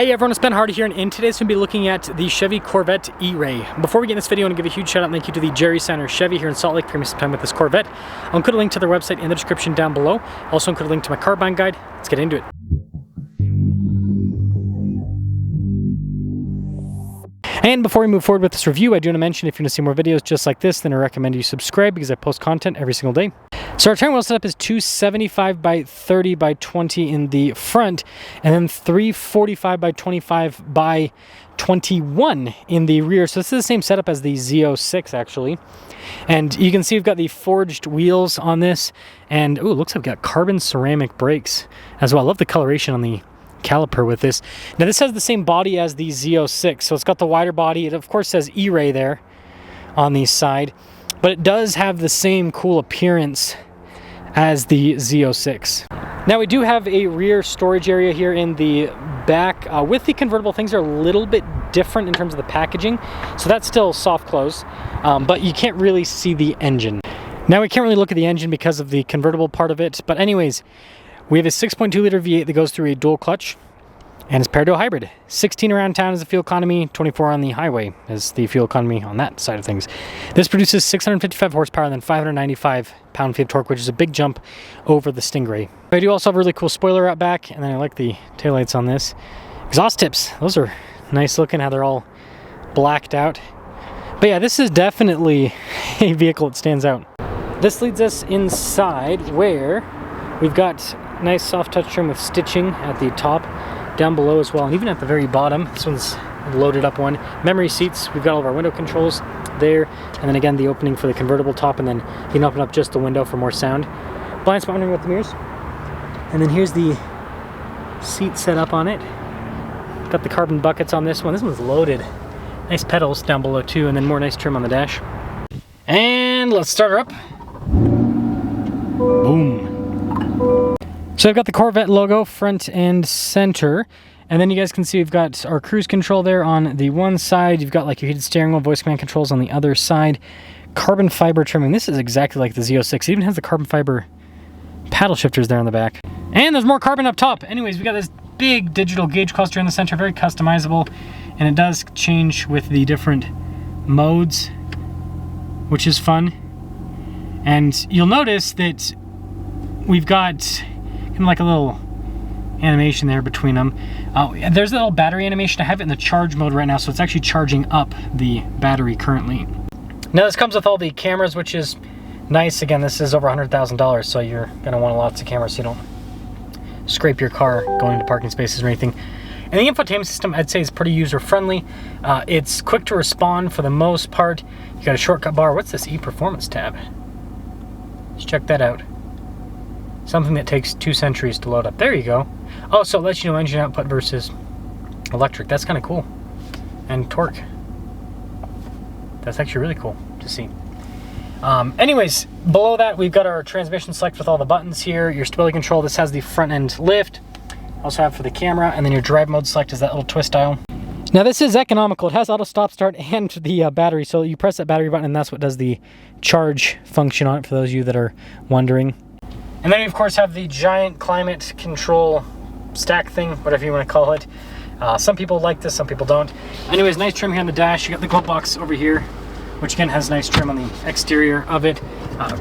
Hey everyone, it's Ben Hardy here, and in today's going to be looking at the Chevy Corvette E-Ray. Before we get in this video, I want to give a huge shout out and thank you to the Jerry Center Chevy here in Salt Lake for giving me some time with this Corvette. I'll include a link to their website in the description down below. I'll also include a link to my car buying guide. Let's get into it. And before we move forward with this review, I do want to mention if you want to see more videos just like this, then I recommend you subscribe because I post content every single day. So our turn wheel setup is 275 by 30 by 20 in the front, and then 345 by 25 by 21 in the rear. So this is the same setup as the Z06 actually. And you can see we've got the forged wheels on this, and ooh, it looks like we've got carbon ceramic brakes as well. I love the coloration on the caliper with this. Now this has the same body as the Z06, so it's got the wider body. It of course says E-Ray there on the side, but it does have the same cool appearance as the Z06. Now we do have a rear storage area here in the back. With the convertible, things are a little bit different in terms of the packaging, so that's still soft close, but you can't really see the engine. Now we can't really look at the engine because of the convertible part of it, but anyways, we have a 6.2 liter V8 that goes through a dual clutch, and it's paired to a hybrid. 16 around town is the fuel economy, 24 on the highway is the fuel economy on that side of things. This produces 655 horsepower and then 595 pound-feet of torque, which is a big jump over the Stingray. I do also have a really cool spoiler out back, and then I like the taillights on this. Exhaust tips, those are nice looking, how they're all blacked out. But yeah, this is definitely a vehicle that stands out. This leads us inside where we've got nice soft touch trim with stitching at the top, down below as well, and even at the very bottom. This one's a loaded up one. Memory seats, we've got all of our window controls there, and then again the opening for the convertible top, and then you can open up just the window for more sound. Blind spot monitoring with the mirrors. And then here's the seat set up on it. Got the carbon buckets on this one. This one's loaded. Nice pedals down below too, and then more nice trim on the dash. And let's start her up. Boom. So I've got the Corvette logo front and center, and then you guys can see we've got our cruise control there on the one side. You've got like your heated steering wheel, voice command controls on the other side. Carbon fiber trimming. This is exactly like the Z06. It even has the carbon fiber paddle shifters there on the back. And there's more carbon up top. Anyways, we got this big digital gauge cluster in the center, very customizable, and it does change with the different modes, which is fun. And you'll notice that we've got like a little animation there between them. There's a little battery animation. I have it in the charge mode right now, so it's actually charging up the battery currently. Now this comes with all the cameras, which is nice. Again, this is over $100,000, so you're going to want lots of cameras so you don't scrape your car going into parking spaces or anything. And the infotainment system, I'd say, is pretty user-friendly. It's quick to respond for the most part. You got a shortcut bar. What's this e-performance tab? Let's check that out. Something that takes 2 centuries to load up. There you go. Oh, so it lets you know engine output versus electric. That's kind of cool. And torque. That's actually really cool to see. Anyways, below that we've got our transmission select with all the buttons here. Your stability control. This has the front end lift. Also have for the camera, and then your drive mode select is that little twist dial. Now this is economical. It has auto stop start and the battery. So you press that battery button, and that's what does the charge function on it. For those of you that are wondering. And then we of course have the giant climate control stack thing, whatever you want to call it. Some people like this, some people don't. Anyways, nice trim here on the dash. You got the glove box over here, which again has nice trim on the exterior of it.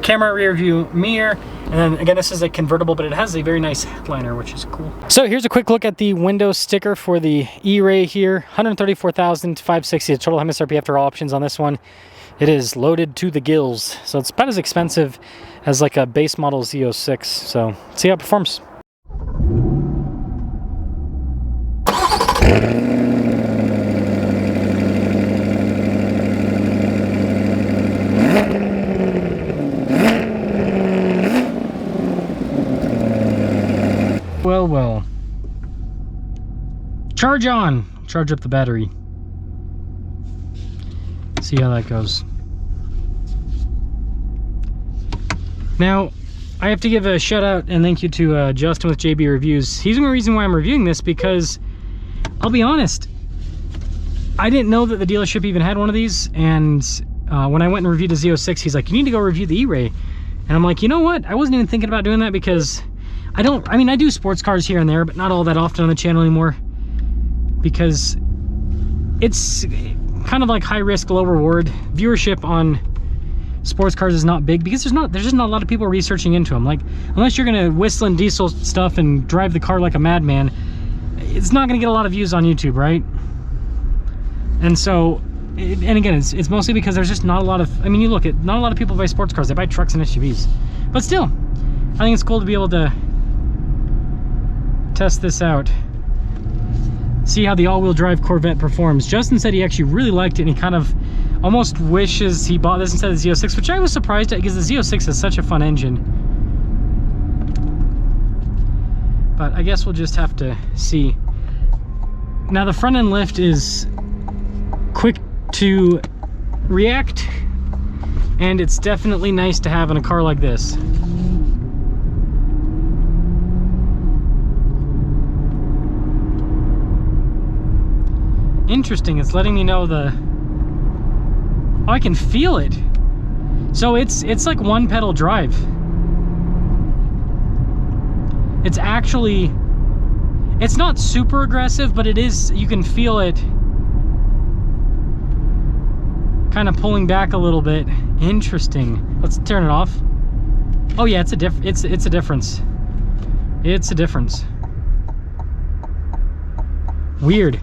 Camera, rear view mirror, and then again this is a convertible, but it has a very nice headliner, which is cool. So here's a quick look at the window sticker for the E-Ray here. $134,560 the total MSRP after all options on this one. It is loaded to the gills, so it's about as expensive as like a base model Z06. So let's see how it performs. Well, well. Charge on! Charge up the battery. See how that goes. Now, I have to give a shout out and thank you to Justin with JB Reviews. He's the reason why I'm reviewing this, because I'll be honest, I didn't know that the dealership even had one of these, and when I went and reviewed the Z06, he's like, you need to go review the E-Ray. And I'm like, you know what? I wasn't even thinking about doing that because I mean, I do sports cars here and there, but not all that often on the channel anymore. because it's kind of like high risk, low reward. Viewership on sports cars is not big because there's just not a lot of people researching into them. Like, unless you're gonna whistle in diesel stuff and drive the car like a madman, it's not gonna get a lot of views on YouTube, right? And so, and again, it's mostly because there's just not a lot of, I mean, you look at, not a lot of people buy sports cars, they buy trucks and SUVs. But still, I think it's cool to be able to test this out. See how the all-wheel drive Corvette performs. Justin said he actually really liked it, and he kind of almost wishes he bought this instead of the Z06, which I was surprised at because the Z06 is such a fun engine. But I guess we'll just have to see. Now the front end lift is quick to react, and it's definitely nice to have in a car like this. Interesting, it's letting me know the, oh, I can feel it. So it's like one pedal drive. It's actually, it's not super aggressive, but it is, you can feel it kind of pulling back a little bit. Interesting. Let's turn it off. Oh yeah, it's a difference. It's a difference. Weird.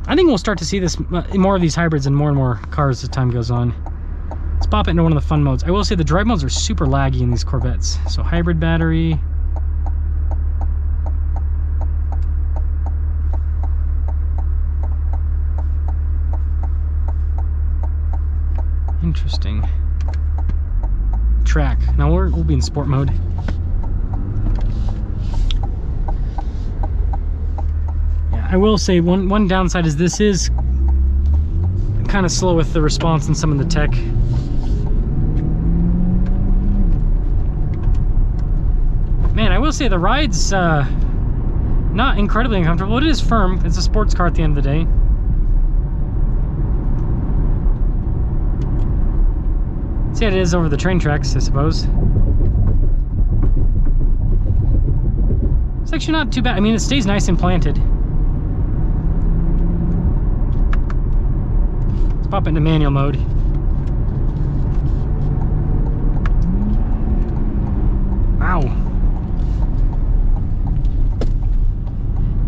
I think we'll start to see this, more of these hybrids and more cars as time goes on. Let's pop it into one of the fun modes. I will say the drive modes are super laggy in these Corvettes. So hybrid battery. Interesting. Track. Now we'll be in sport mode. I will say one downside is this is kind of slow with the response in some of the tech. Man, I will say the ride's not incredibly uncomfortable. It is firm. It's a sports car at the end of the day. See how it is over the train tracks, I suppose. It's actually not too bad. I mean, it stays nice and planted. Pop it into manual mode. Wow.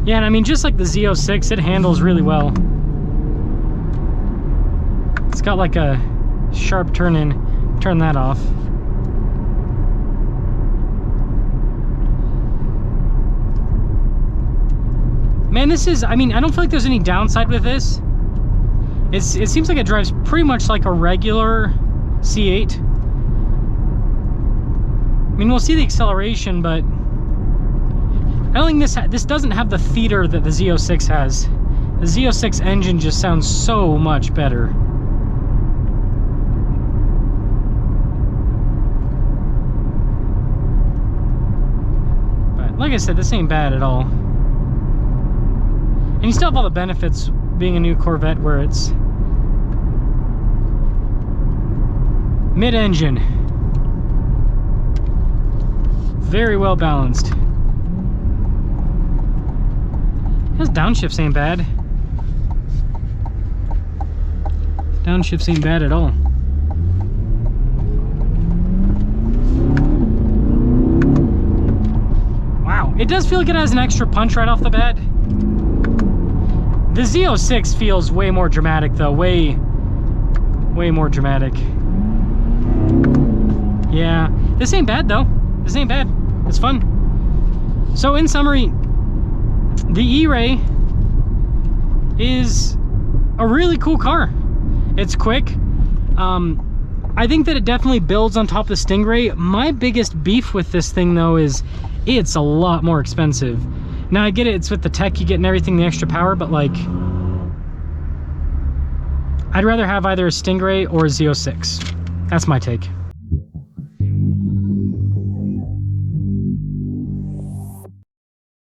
Yeah, and I mean, just like the Z06, it handles really well. It's got like a sharp turn in. Turn that off. Man, this is, I mean, I don't feel like there's any downside with this. It seems like it drives pretty much like a regular C8. I mean, we'll see the acceleration, but I don't think this doesn't have the theater that the Z06 has. The Z06 engine just sounds so much better. But like I said, this ain't bad at all. And you still have all the benefits being a new Corvette, where it's mid-engine, very well balanced. This downshifts ain't bad. Downshifts ain't bad at all. Wow, it does feel like it has an extra punch right off the bat. The Z06 feels way more dramatic though, way more dramatic. Yeah, this ain't bad though. This ain't bad. It's fun. So in summary, the E-Ray is a really cool car. It's quick. I think that it definitely builds on top of the Stingray. My biggest beef with this thing though is it's a lot more expensive. Now I get it, it's with the tech you get and everything, the extra power, but like, I'd rather have either a Stingray or a Z06. That's my take.